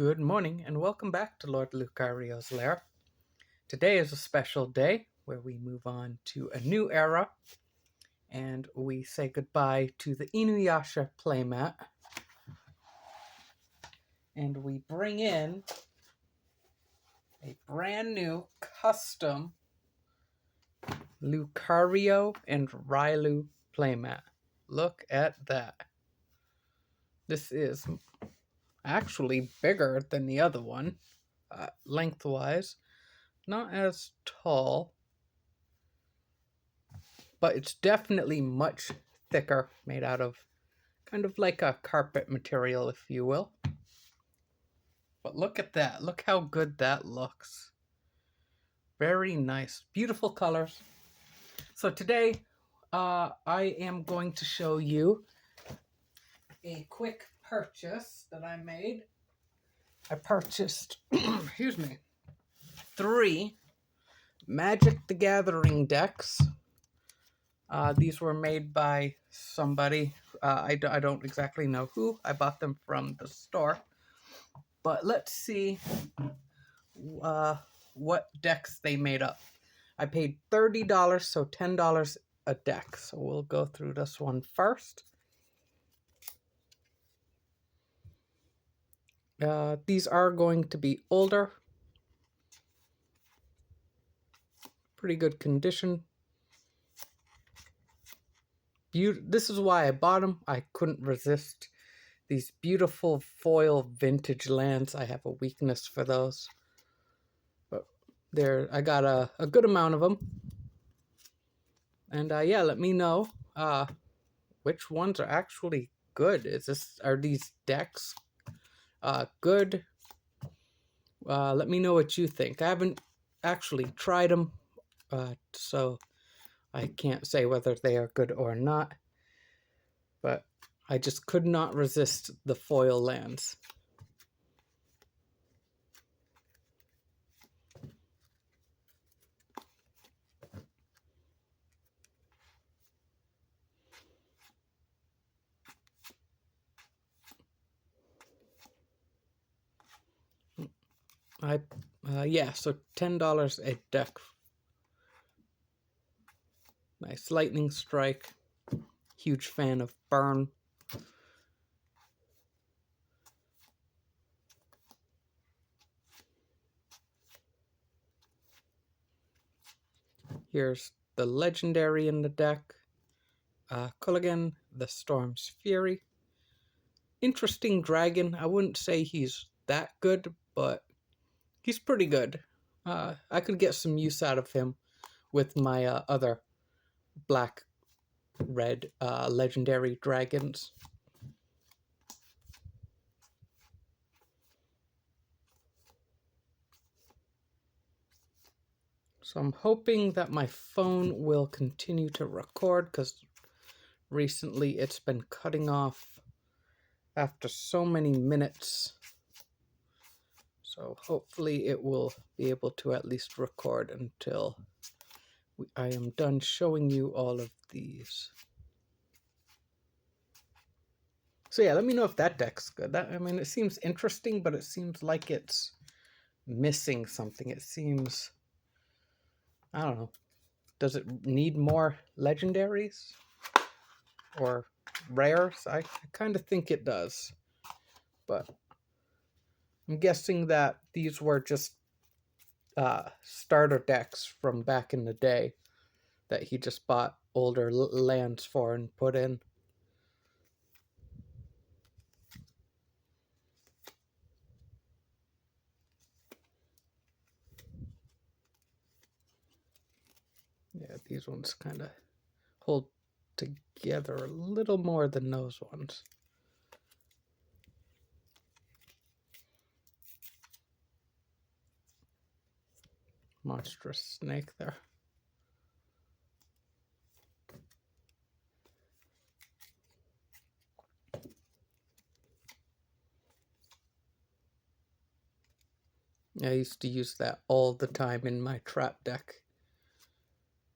Good morning and welcome back to LordLucariosLair. Today is a special day where we move on to a new era and we say goodbye to the Inuyasha playmat and we bring in a brand new custom Lucario and Rylu playmat. Look at that. This is actually bigger than the other one, lengthwise. Not as tall, but it's definitely much thicker, made out of kind of like a carpet material, if you will. But look at that. Look how good that looks. Very nice. Beautiful colors. So today, I am going to show you a quick purchase that I made. I purchased, excuse me, 3 Magic the Gathering decks. These were made by somebody. I don't exactly know who. I bought them from the store. But let's see what decks they made up. I paid $30, so $10 a deck. So we'll go through this one first. These are going to be older. Pretty good condition. This is why I bought them. I couldn't resist these beautiful foil vintage lands. I have a weakness for those. But I got a good amount of them. And yeah, let me know which ones are actually good. Are these decks good? Let me know what you think. I haven't actually tried them, so I can't say whether they are good or not. But I just could not resist the foil lands. Yeah, so $10 a deck. Nice lightning strike. Huge fan of burn. Here's the legendary in the deck. Culligan, the Storm's Fury. Interesting dragon. I wouldn't say he's that good, but he's pretty good. I could get some use out of him with my other black-red legendary dragons. So I'm hoping that my phone will continue to record, because recently it's been cutting off after so many minutes. So hopefully it will be able to at least record until I am done showing you all of these. So yeah, let me know if that deck's good. I mean, it seems interesting, but it seems like it's missing something. It seems, I don't know. Does it need more legendaries or rares? I kind of think it does. But I'm guessing that these were just starter decks from back in the day that he just bought older lands for and put in. Yeah, these ones kind of hold together a little more than those ones. Monstrous snake there. I used to use that all the time in my trap deck.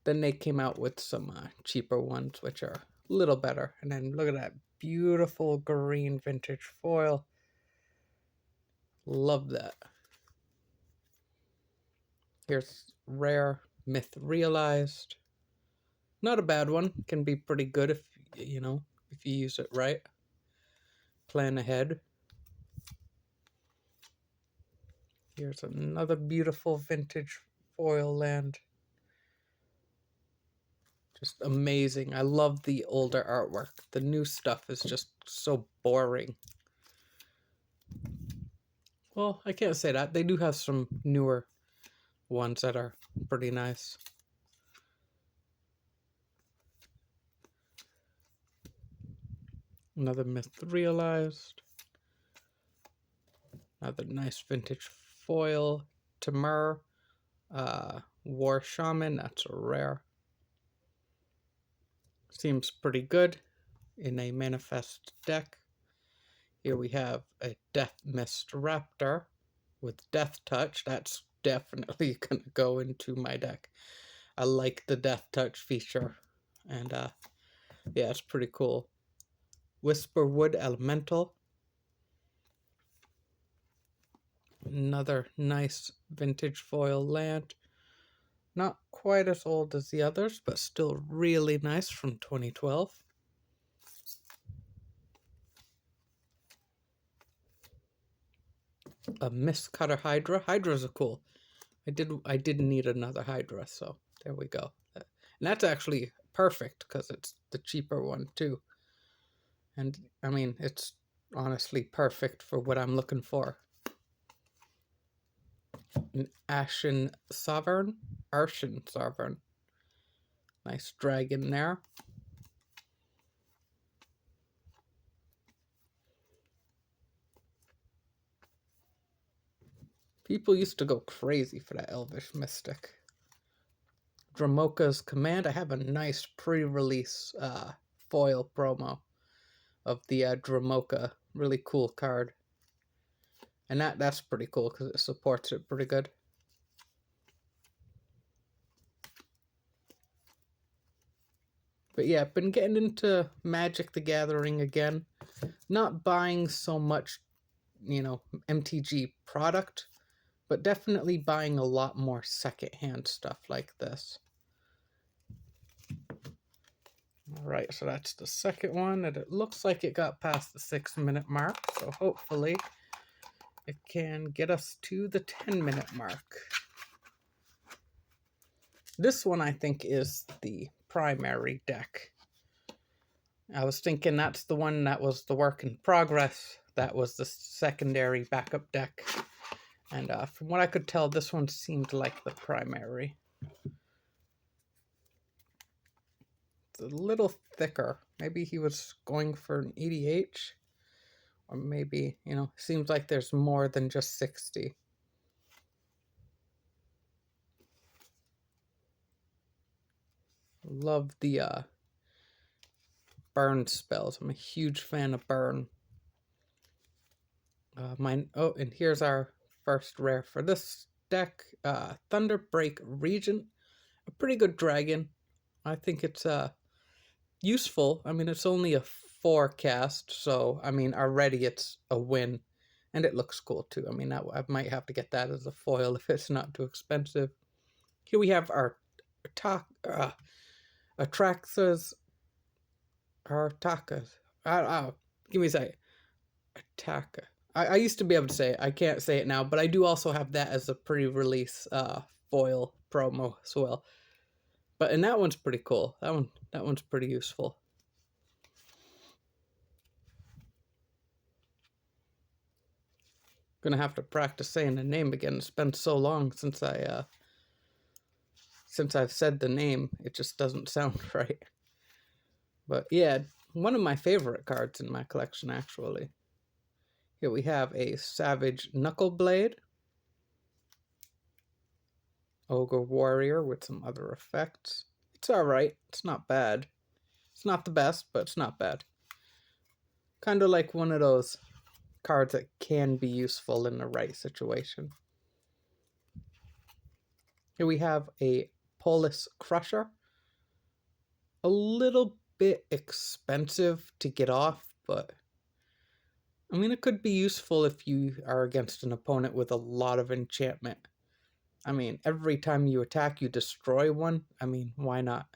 Then they came out with some cheaper ones, which are a little better. And then look at that beautiful green vintage foil. Love that. Here's rare myth realized. Not a bad one. Can be pretty good if you know, if you use it right. Plan ahead. Here's another beautiful vintage foil land. Just amazing. I love the older artwork. The new stuff is just so boring. Well, I can't say that. They do have some newer ones that are pretty nice. Another myth realized. Another nice vintage foil. Tamur. War Shaman. That's a rare. Seems pretty good in a manifest deck. Here we have a Death Mist Raptor with Death Touch. That's definitely going to go into my deck. I like the Death Touch feature. And yeah, it's pretty cool. Whisperwood Elemental. Another nice vintage foil land. Not quite as old as the others, but still really nice from 2012. A Mistcutter Hydra. Hydras are cool. I did need another Hydra, so there we go. And that's actually perfect because it's the cheaper one too. And I mean, it's honestly perfect for what I'm looking for. An Arshan Sovereign. Nice dragon there. People used to go crazy for that Elvish Mystic. Dramoka's Command. I have a nice pre-release foil promo of the Dramoka. Really cool card. And that's pretty cool because it supports it pretty good. But yeah, I've been getting into Magic the Gathering again. Not buying so much, you know, MTG product, but definitely buying a lot more secondhand stuff like this. All right, so that's the second one, and it looks like it got past the 6-minute mark, so hopefully it can get us to the 10-minute mark. This one, I think, is the primary deck. I was thinking that's the one that was the work in progress. That was the secondary backup deck. And from what I could tell, this one seemed like the primary. It's a little thicker. Maybe he was going for an EDH. Or maybe, you know, seems like there's more than just 60. Love the burn spells. I'm a huge fan of burn. And here's our first rare for this deck. Thunderbreak Regent. A pretty good dragon. I think it's useful. I mean, it's only a 4 cast, so I mean, already it's a win. And it looks cool too. I mean, I might have to get that as a foil if it's not too expensive. Here we have our Atraxas. Give me a second. Ataka. I used to be able to say it. I can't say it now, but I do also have that as a pre-release foil promo as well. And that one's pretty cool. That one's pretty useful. Gonna have to practice saying the name again. It's been so long since I've said the name. It just doesn't sound right. But yeah, one of my favorite cards in my collection, actually. Here we have a Savage Knuckleblade. Ogre Warrior with some other effects. It's alright. It's not bad. It's not the best, but it's not bad. Kind of like one of those cards that can be useful in the right situation. Here we have a Polis Crusher. A little bit expensive to get off, but I mean, it could be useful if you are against an opponent with a lot of enchantment. I mean, every time you attack, you destroy one. I mean, why not?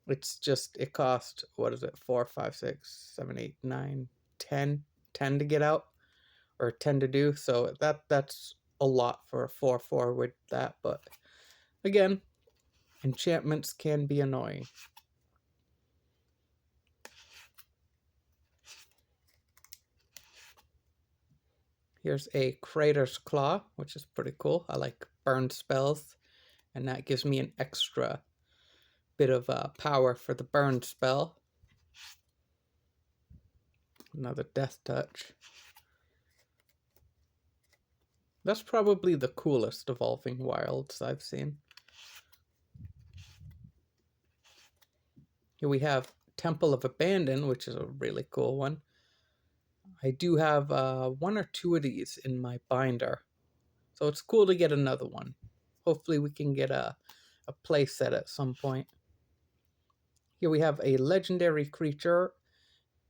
It's just, it costs, what is it, 4, 5, 6, 7, 8, 9, 10? 10 to get out, or 10 to do. So that's a lot for a 4/4 with that. But again, enchantments can be annoying. Here's a Crater's Claw, which is pretty cool. I like burn spells, and that gives me an extra bit of power for the burn spell. Another Death Touch. That's probably the coolest evolving wilds I've seen. Here we have Temple of Abandon, which is a really cool one. I do have 1 or 2 of these in my binder, so it's cool to get another one. Hopefully we can get a play set at some point. Here we have a legendary creature,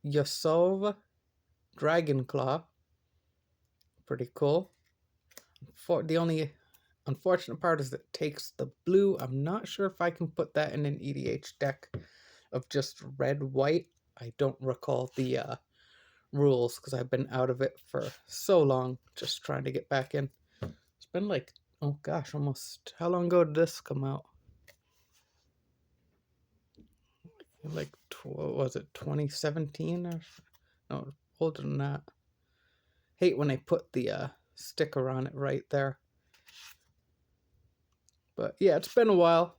Yasov Dragonclaw. Pretty cool. The only unfortunate part is that it takes the blue. I'm not sure if I can put that in an EDH deck of just red-white. I don't recall the rules because I've been out of it for so long, just trying to get back in. It's been like, oh gosh, almost, how long ago did this come out? Like, what was it, 2017 or no, older than that. Hate when they put the sticker on it right there. But yeah, it's been a while.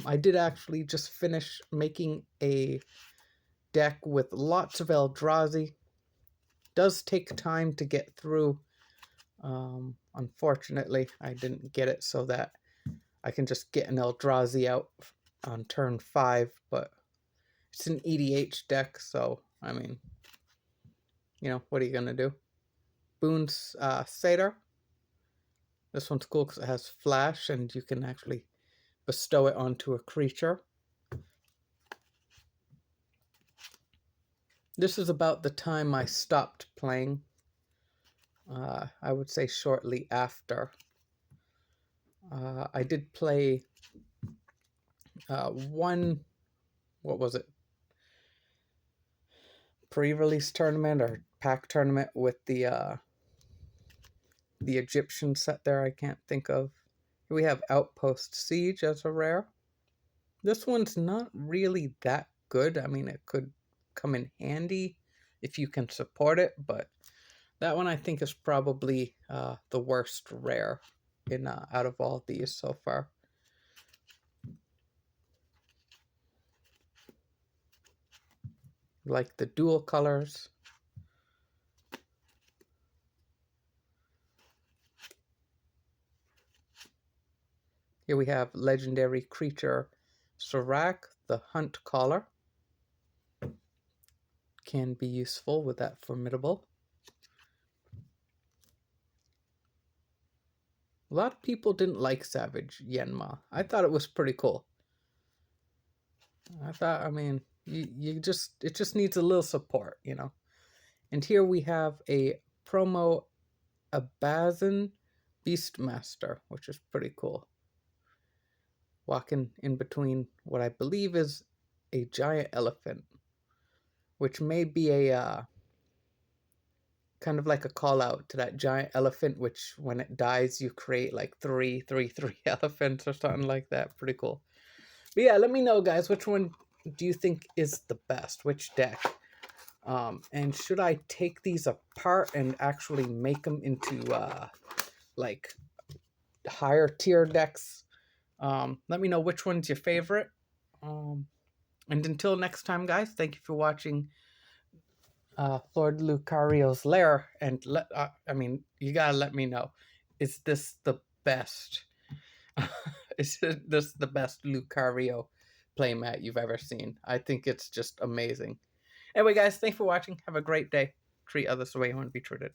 I did actually just finish making a deck with lots of Eldrazi. Does take time to get through. Unfortunately, I didn't get it so that I can just get an Eldrazi out on turn 5, but it's an EDH deck, so, I mean, you know, what are you going to do? Boon's Satyr. This one's cool because it has flash, and you can actually bestow it onto a creature. This is about the time I stopped playing. I would say shortly after. I did play one, what was it, pre-release tournament or pack tournament with the Egyptian set there. I can't think of. Here we have Outpost Siege as a rare. This one's not really that good. I mean, it could come in handy if you can support it, but that one I think is probably the worst rare in out of all these so far. Like the dual colors. Here we have legendary creature Serac, the Hunt Caller. Can be useful with that formidable. A lot of people didn't like Savage Yenma. I thought it was pretty cool. I mean, it just needs a little support, you know. And here we have a promo Abazin Beastmaster, which is pretty cool. Walking in between what I believe is a giant elephant, which may be a kind of like a call out to that giant elephant, which when it dies, you create like three elephants or something like that. Pretty cool. But yeah, let me know, guys, which one do you think is the best? Which deck? And should I take these apart and actually make them into like higher tier decks? Let me know which one's your favorite. And until next time, guys, thank you for watching LordLucariosLair. And I mean, you gotta let me know, is this the best? Is this the best Lucario playmat you've ever seen? I think it's just amazing. Anyway, guys, thanks for watching. Have a great day. Treat others the way you want to be treated.